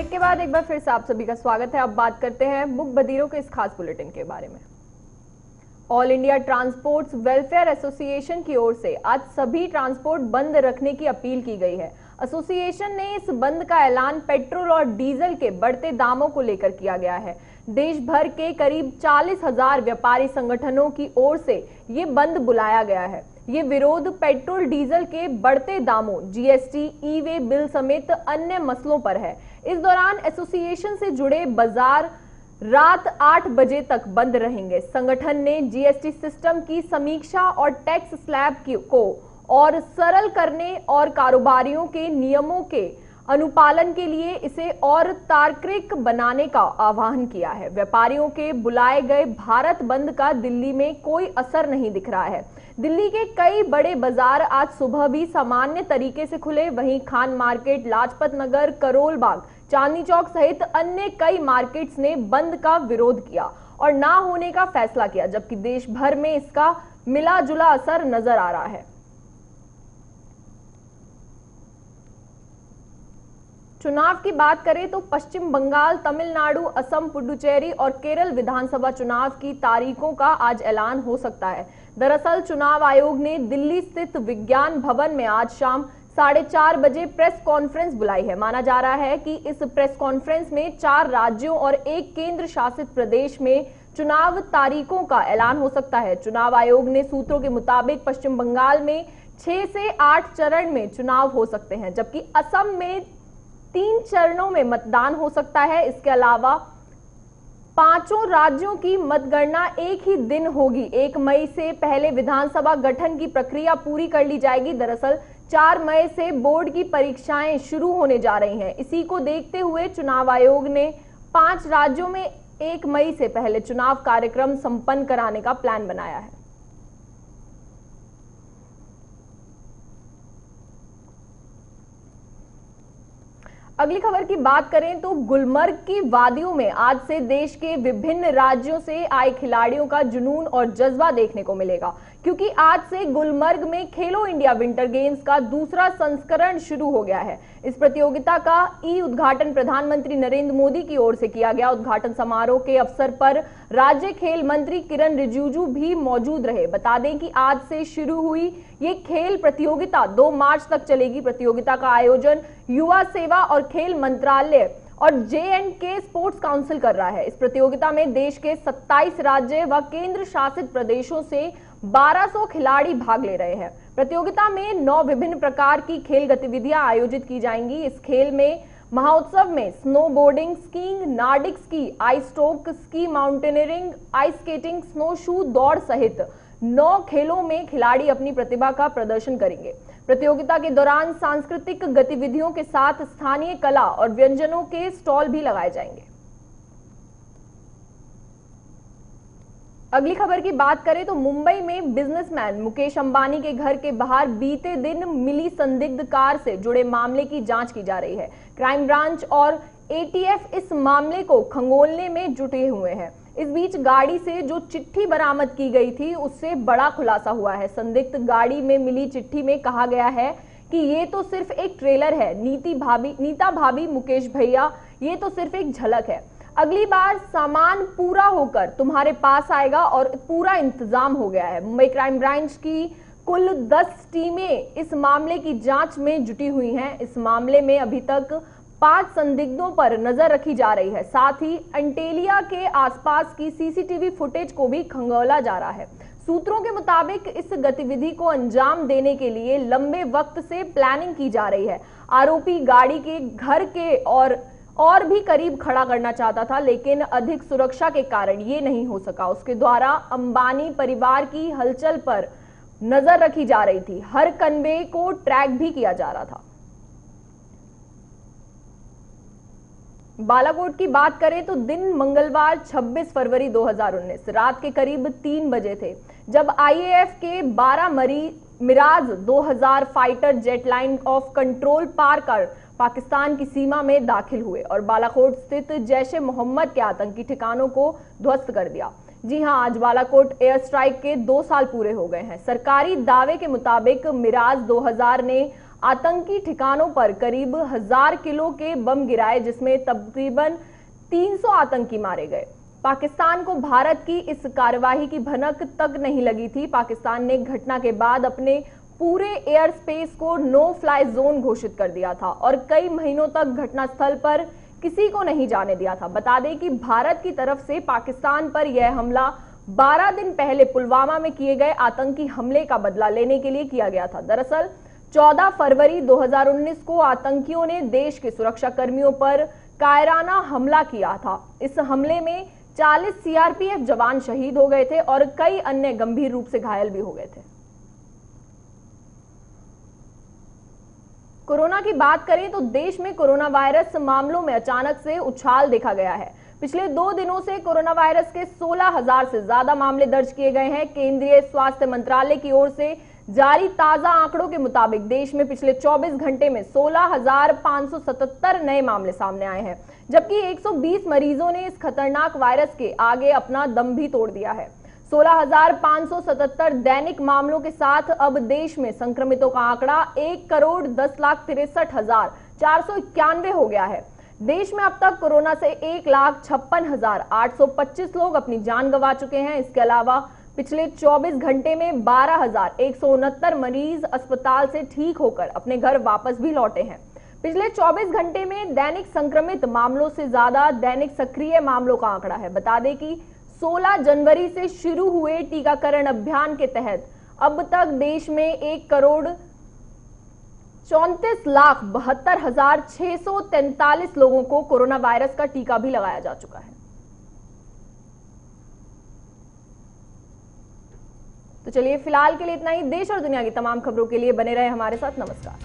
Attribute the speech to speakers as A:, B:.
A: Break के बाद एक बार फिर से आप सभी का स्वागत है। अब बात करते हैं मुख बधिरों के इस खास बुलेटिन के बारे में। All India transports welfare association की ओर से आज सभी ट्रांसपोर्ट बंद रखने की अपील की गई है। एसोसिएशन ने इस बंद का ऐलान पेट्रोल और डीजल के बढ़ते दामों को लेकर किया गया है। देश भर के करीब 40,000 व्यापारी संगठनों की ओर से ये बंद बुलाया गया है। ये विरोध पेट्रोल डीजल के बढ़ते दामों, जीएसटी, ई वे बिल समेत अन्य मसलों पर है। इस दौरान एसोसिएशन से जुड़े बाजार रात 8 बजे तक बंद रहेंगे। संगठन ने जीएसटी सिस्टम की समीक्षा और टैक्स स्लैब को और सरल करने और कारोबारियों के नियमों के अनुपालन के लिए इसे और तार्किक बनाने का आह्वान किया है। व्यापारियों के बुलाए गए भारत बंद का दिल्ली में कोई असर नहीं दिख रहा है। दिल्ली के कई बड़े बाजार आज सुबह भी सामान्य तरीके से खुले। वहीं खान मार्केट, लाजपत नगर, करोल बाग, चांदनी चौक सहित अन्य कई मार्केट्स ने बंद का विरोध किया और ना होने का फैसला किया, जबकि देश भर में इसका मिला जुला असर नजर आ रहा है। चुनाव की बात करें तो पश्चिम बंगाल, तमिलनाडु, असम, पुडुचेरी और केरल विधानसभा चुनाव की तारीखों का आज ऐलान हो सकता है। दरअसल चुनाव आयोग ने दिल्ली स्थित विज्ञान भवन में आज शाम 4:30 बजे प्रेस कॉन्फ्रेंस बुलाई है। माना जा रहा है कि इस प्रेस कॉन्फ्रेंस में 4 राज्यों और 1 केंद्र शासित प्रदेश में चुनाव तारीखों का ऐलान हो सकता है। चुनाव आयोग ने सूत्रों के मुताबिक पश्चिम बंगाल में 6 से 8 चरण में चुनाव हो सकते हैं, जबकि असम में 3 चरणों में मतदान हो सकता है। इसके अलावा 5 राज्यों की मतगणना एक ही दिन होगी। 1 मई से पहले विधानसभा गठन की प्रक्रिया पूरी कर ली जाएगी। दरअसल 4 मई से बोर्ड की परीक्षाएं शुरू होने जा रही हैं। इसी को देखते हुए चुनाव आयोग ने 5 राज्यों में 1 मई से पहले चुनाव कार्यक्रम संपन्न कराने का प्लान बनाया है। अगली खबर की बात करें तो गुलमर्ग की वादियों में आज से देश के विभिन्न राज्यों से आए खिलाड़ियों का जुनून और जज्बा देखने को मिलेगा, क्योंकि आज से गुलमर्ग में खेलो इंडिया विंटर गेम्स का दूसरा संस्करण शुरू हो गया है। इस प्रतियोगिता का उद्घाटन प्रधानमंत्री नरेंद्र मोदी की ओर से किया गया। उद्घाटन समारोह के अवसर पर राज्य खेल मंत्री किरण रिजिजू भी मौजूद रहे। बता दें कि आज से शुरू हुई ये खेल प्रतियोगिता 2 मार्च तक चलेगी। प्रतियोगिता का आयोजन युवा सेवा और खेल मंत्रालय और J&K स्पोर्ट्स काउंसिल कर रहा है। इस प्रतियोगिता में देश के 27 राज्य व केंद्र शासित प्रदेशों से 1200 खिलाड़ी भाग ले रहे हैं। प्रतियोगिता में 9 विभिन्न प्रकार की खेल गतिविधियां आयोजित की जाएंगी। इस खेल में महोत्सव में snowboarding, skiing, Nordic ski, ice stock, ski mountaineering, ice skating, snowshoe दौड़ सहित 9 खेलों में खिलाड़ी अपनी प्रतिभा का प्रदर्शन करेंगे। प्रतियोगिता के दौरान सांस्कृतिक गतिविधियों के साथ स्थानीय कला और व्यंजनों के स्टॉल भी लगाए जाएंगे। अगली खबर की बात करें तो मुंबई में बिजनेसमैन मुकेश अंबानी के घर के बाहर बीते दिन मिली संदिग्ध कार से जुड़े मामले की जांच की जा रही है। क्राइम ब्रांच और एटीएफ इस मामले को खंगोलने में जुटे हुए हैं। इस बीच गाड़ी से जो चिट्ठी बरामद की गई थी उससे बड़ा खुलासा हुआ है। संदिग्ध गाड़ी में मिली चिट्ठी में कहा गया है कि ये तो सिर्फ एक ट्रेलर है, नीता भाभी, मुकेश भैया, ये तो सिर्फ एक झलक है। अगली बार सामान पूरा होकर तुम्हारे पास आएगा और पूरा इंतजाम हो गया है। मुंबई क्राइम ब्रांच की कुल 10 टीमें इस मामले की जांच में जुटी हुई हैं। इस मामले में अभी तक 5 संदिग्धों पर नजर रखी जा रही है। साथ ही अंटेलिया के आसपास की सीसीटीवी फुटेज को भी खंगोला जा रहा है। सूत्रों के मुताबिक इस गतिविधि को अंजाम देने के लिए लंबे वक्त से प्लानिंग की जा रही है। आरोपी गाड़ी के घर के और भी करीब खड़ा करना चाहता था, लेकिन अधिक सुरक्षा के कारण ये नहीं हो सका। उसके द्वारा अंबानी परिवार की हलचल पर नजर रखी जा रही थी। हर कन्वे को ट्रैक भी किया जा रहा था। बालाकोट की बात करें तो दिन मंगलवार 26 फरवरी 2019 रात के करीब 3 बजे थे, जब आईएएफ के 12 Mirage 2000 fighter jet line of control पार कर पाकिस्तान की सीमा में दाखिल हुए और बालाकोट स्थित जैश ए मोहम्मद के आतंकी ठिकानों को ध्वस्त कर दिया। जी हां, आज बालाकोट एयर स्ट्राइक के 2 साल पूरे हो गए हैं। सरकारी दावे के मुताबिक मिराज 2000 ने आतंकी ठिकानों पर करीब 1000 किलो के बम गिराए, जिसमें तकरीबन 300 आतंकी मारे गए। पाकिस्तान को भारत की इस कार्रवाई की भनक तक नहीं लगी थी। पाकिस्तान ने घटना के बाद अपने पूरे एयर स्पेस को नो फ्लाई जोन घोषित कर दिया था और कई महीनों तक घटनास्थल पर किसी को नहीं जाने दिया था। बता दें कि भारत की तरफ से पाकिस्तान पर यह हमला 12 दिन पहले पुलवामा में किए गए आतंकी हमले का बदला लेने के लिए किया गया था। दरअसल 14 फरवरी 2019 को आतंकियों ने देश के सुरक्षा कर्मियों पर कायराना हमला किया था। इस हमले में 40 सीआरपीएफ जवान शहीद हो गए थे और कई अन्य गंभीर रूप से घायल भी हो गए थे। कोरोना की बात करें तो देश में कोरोना वायरस मामलों में अचानक से उछाल देखा गया है। पिछले 2 दिनों से कोरोना वायरस के 16,000 से ज्यादा मामले दर्ज किए गए हैं। केंद्रीय स्वास्थ्य मंत्रालय की ओर से जारी ताजा आंकड़ों के मुताबिक देश में पिछले 24 घंटे में 16,577 नए मामले सामने आए हैं, जबकि 120 मरीजों ने इस खतरनाक वायरस के आगे अपना दम भी तोड़ दिया है। 16,577 दैनिक मामलों के साथ अब देश में संक्रमितों का आंकड़ा 1,10,63,491 हो गया है। देश में अब तक कोरोना से 1,56,825 लोग अपनी जान गंवा चुके हैं। इसके अलावा पिछले 24 घंटे में 12,169 मरीज अस्पताल से ठीक होकर अपने घर वापस भी लौटे हैं। पिछले 24 घंटे में दैनिक संक्रमित मामलों से ज्यादा दैनिक सक्रिय मामलों का आंकड़ा है। बता दें कि 16 जनवरी से शुरू हुए टीकाकरण अभियान के तहत अब तक देश में 1,34,72,643 लोगों को कोरोना वायरस का टीका भी लगाया जा चुका है। तो चलिए फिलहाल के लिए इतना ही। देश और दुनिया की तमाम खबरों के लिए बने रहे हमारे साथ। नमस्कार।